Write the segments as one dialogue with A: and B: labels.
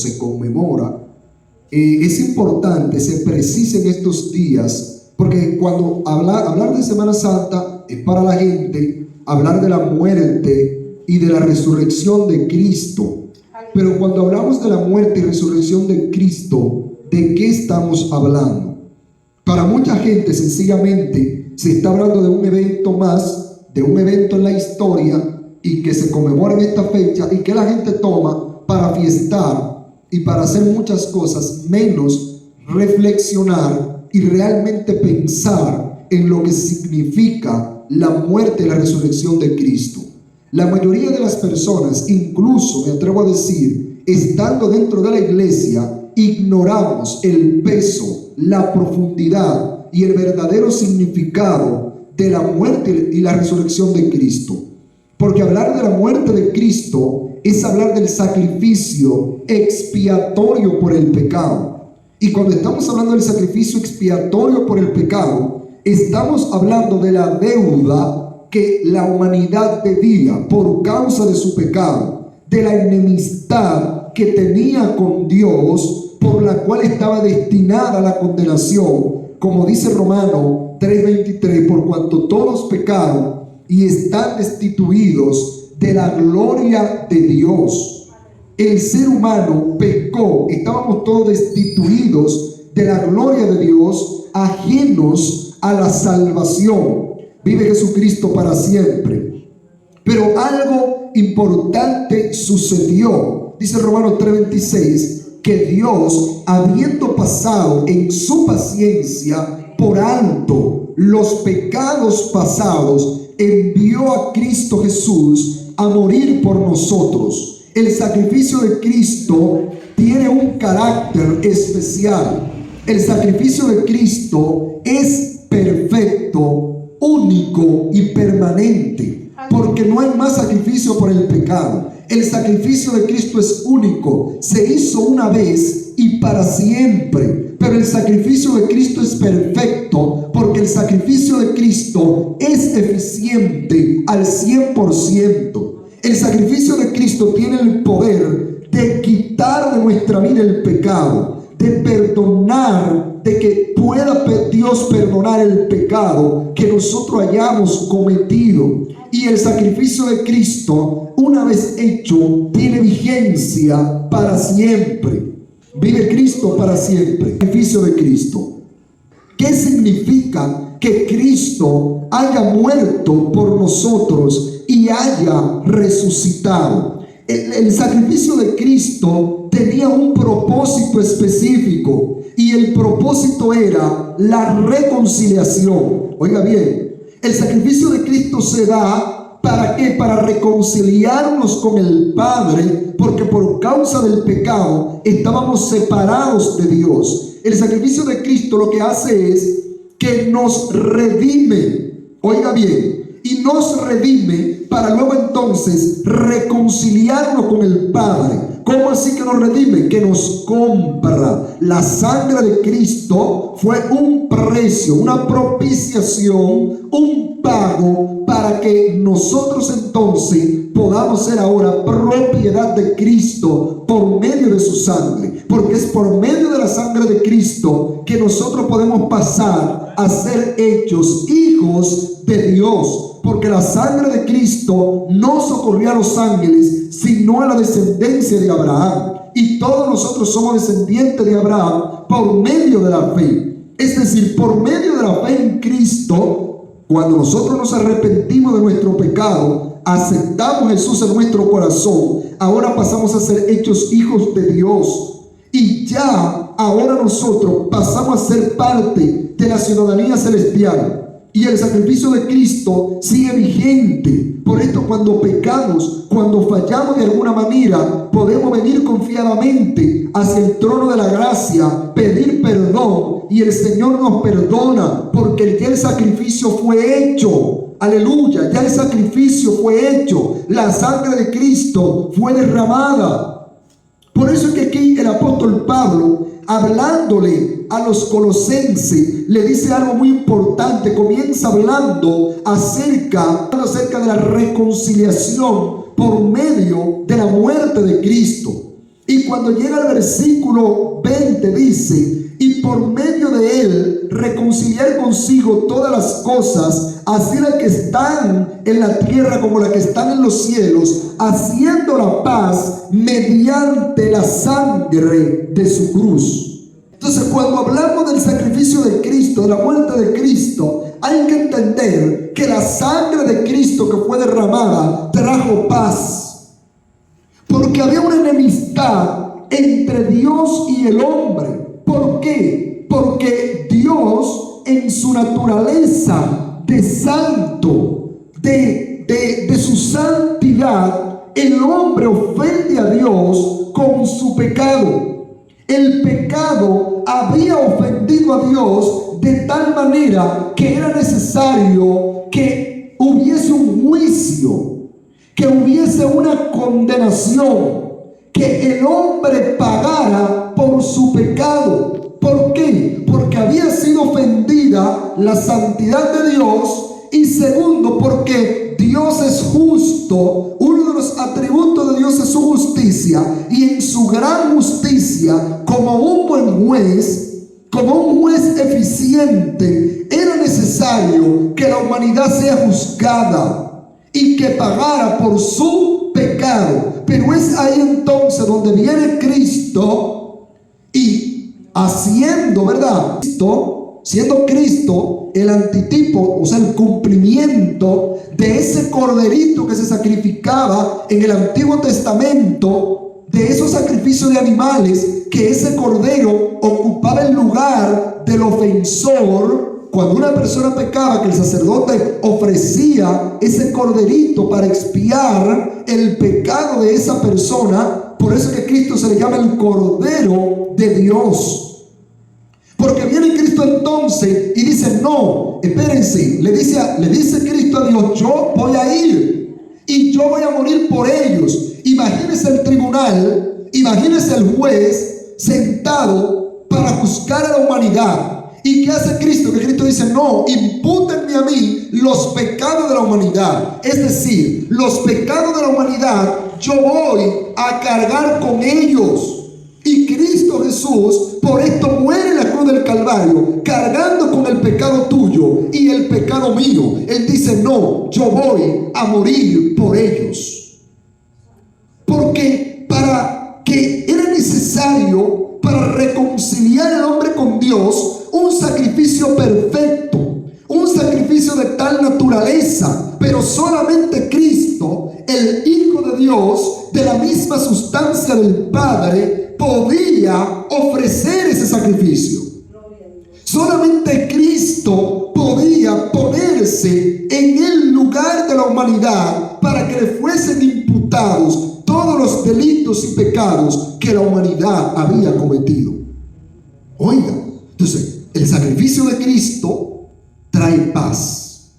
A: se conmemora, es importante, se precisa en estos días, porque cuando hablar de Semana Santa es para la gente hablar de la muerte y de la resurrección de Cristo. Pero cuando hablamos de la muerte y resurrección de Cristo, ¿de qué estamos hablando? Para mucha gente sencillamente se está hablando de un evento más, de un evento en la historia y que se conmemora en esta fecha y que la gente toma para fiestar y para hacer muchas cosas, menos reflexionar y realmente pensar en lo que significa la muerte y la resurrección de Cristo. La mayoría de las personas, incluso me atrevo a decir, estando dentro de la iglesia, ignoramos el peso, la profundidad y el verdadero significado de la muerte y la resurrección de Cristo. Porque hablar de la muerte de Cristo es hablar del sacrificio expiatorio por el pecado. Y cuando estamos hablando del sacrificio expiatorio por el pecado, estamos hablando de la deuda que la humanidad debía por causa de su pecado, de la enemistad que tenía con Dios, por la cual estaba destinada a la condenación, como dice Romanos 3:23, por cuanto todos pecaron y están destituidos de la gloria de Dios. El ser humano pecó, estábamos todos destituidos de la gloria de Dios, ajenos a la salvación. Vive Jesucristo para siempre. Pero algo importante sucedió. Dice Romanos 3:26, que Dios, habiendo pasado en su paciencia por alto los pecados pasados, envió a Cristo Jesús a morir por nosotros. El sacrificio de Cristo tiene un carácter especial. El sacrificio de Cristo es perfecto, único y permanente, porque no hay más sacrificio por el pecado. El sacrificio de Cristo es único, se hizo una vez y para siempre. Pero el sacrificio de Cristo es perfecto, porque el sacrificio de Cristo es eficiente al 100%. El sacrificio de Cristo tiene el poder de quitar de nuestra vida el pecado, de perdonar, de que pueda Dios perdonar el pecado que nosotros hayamos cometido. Y el sacrificio de Cristo, una vez hecho, tiene vigencia para siempre. Vive Cristo para siempre. El sacrificio de Cristo. ¿Qué significa que Cristo haya muerto por nosotros y haya resucitado? El sacrificio de Cristo tenía un propósito específico, y el propósito era la reconciliación. Oiga bien, el sacrificio de Cristo se da ¿para qué? Para reconciliarnos con el Padre, porque por causa del pecado estábamos separados de Dios. El sacrificio de Cristo lo que hace es que nos redime. Oiga bien, y nos redime para luego entonces reconciliarnos con el Padre. ¿Cómo así que nos redime? Que nos compra. La sangre de Cristo fue un precio, una propiciación, un pago para que nosotros entonces podamos ser ahora propiedad de Cristo por medio de su sangre. Porque es por medio de la sangre de Cristo que nosotros podemos pasar a ser hechos hijos de Dios. Porque la sangre de Cristo no socorrió a los ángeles, sino a la descendencia de Abraham. Y todos nosotros somos descendientes de Abraham por medio de la fe. Es decir, por medio de la fe en Cristo, cuando nosotros nos arrepentimos de nuestro pecado, aceptamos a Jesús en nuestro corazón, ahora pasamos a ser hechos hijos de Dios. Y ya, ahora nosotros pasamos a ser parte de la ciudadanía celestial. Y el sacrificio de Cristo sigue vigente. Por esto, cuando pecamos, cuando fallamos de alguna manera, podemos venir confiadamente hacia el trono de la gracia, pedir perdón, y el Señor nos perdona, porque ya el sacrificio fue hecho. Aleluya, ya el sacrificio fue hecho. La sangre de Cristo fue derramada. Por eso es que aquí el apóstol Pablo, hablándole a los colosenses, le dice algo muy importante. Comienza hablando acerca de la reconciliación por medio de la muerte de Cristo. Y cuando llega al versículo 20 dice: y por medio de él reconciliar consigo todas las cosas, así las que están en la tierra como las que están en los cielos, haciendo la paz mediante la sangre de su cruz. Entonces, cuando hablamos del sacrificio de Cristo, de la muerte de Cristo, hay que entender que la sangre de Cristo que fue derramada trajo paz. Porque había una enemistad entre Dios y el hombre. ¿Por qué? Porque Dios, en su naturaleza de santo, de su santidad, el hombre ofende a Dios con su pecado. El pecado había ofendido a Dios de tal manera que era necesario que hubiese un juicio, que hubiese una condenación, que el hombre pagara por su pecado. ¿Por qué? Porque había sido ofendida la santidad de Dios, y segundo, porque Dios es justo. Uno de los atributos de Dios es su justicia, y en su gran justicia, como un buen juez, como un juez eficiente, era necesario que la humanidad sea juzgada y que pagara por su pecado. Pero es ahí entonces donde viene Cristo y haciendo, ¿verdad? Siendo Cristo el antitipo, o sea, el cumplimiento de ese corderito que se sacrificaba en el Antiguo Testamento, de esos sacrificios de animales, que ese cordero ocupaba el lugar del ofensor. Cuando una persona pecaba, que el sacerdote ofrecía ese corderito para expiar el pecado de esa persona. Por eso es que Cristo se le llama el Cordero de Dios. Porque viene Cristo entonces y dice: no, espérense, le dice Cristo a Dios: yo voy a ir y yo voy a morir por ellos. Imagínese el tribunal, imagínese el juez sentado para juzgar a la humanidad. ¿Y qué hace Cristo? Que Cristo dice: no, impútenme a mí los pecados de la humanidad. Es decir, los pecados de la humanidad yo voy a cargar con ellos. Y Cristo Jesús por esto muere en la cruz del Calvario, cargando con el pecado tuyo y el pecado mío. Él dice: no, yo voy a morir por ellos. Porque para que era necesario, para reconciliar al hombre con Dios, un sacrificio perfecto, un sacrificio de tal naturaleza. Pero solamente Cristo, el Hijo de Dios, de la misma sustancia del Padre, podía ofrecer ese sacrificio. Solamente Cristo podía ponerse en el lugar de la humanidad para que le fuesen imputados todos los delitos y pecados que la humanidad había cometido. Oiga, entonces el sacrificio de Cristo trae paz,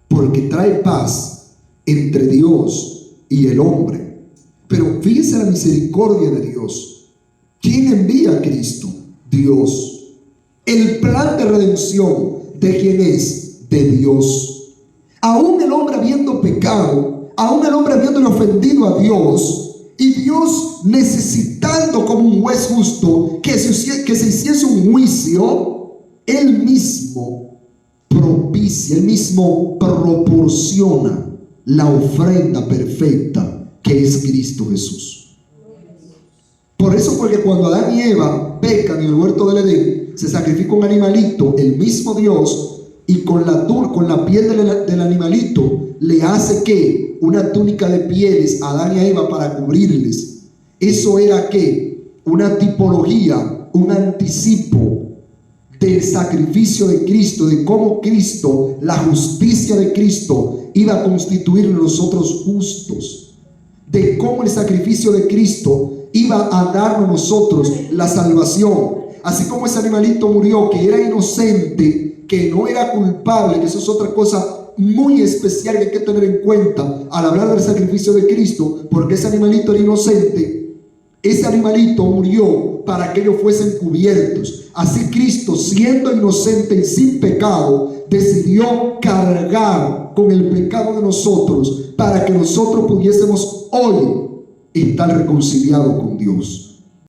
A: porque trae paz entre Dios y el hombre. Pero fíjense la misericordia de Dios. ¿Quién envía a Cristo? Dios. El plan de redención, ¿de quién es? De Dios. Aún el hombre habiendo pecado, aún el hombre habiendo ofendido a Dios, y Dios necesitando como un juez justo que se hiciese un juicio, Él mismo propicia, Él mismo proporciona la ofrenda perfecta que es Cristo Jesús. Por eso, porque cuando Adán y Eva pecan en el huerto del Edén, se sacrifica un animalito, el mismo Dios, y con la piel del animalito le hace ¿qué? Una túnica de pieles a Adán y a Eva para cubrirles. Eso era ¿qué? Una tipología, un anticipo del sacrificio de Cristo, de cómo Cristo, la justicia de Cristo, iba a constituir en nosotros justos, de cómo el sacrificio de Cristo iba a darnos a nosotros la salvación. Así como ese animalito murió, que era inocente, que no era culpable, que eso es otra cosa muy especial que hay que tener en cuenta al hablar del sacrificio de Cristo, porque ese animalito era inocente. Ese animalito murió para que ellos fuesen cubiertos. Así Cristo, siendo inocente y sin pecado, decidió cargar con el pecado de nosotros para que nosotros pudiésemos hoy estar reconciliados con Dios.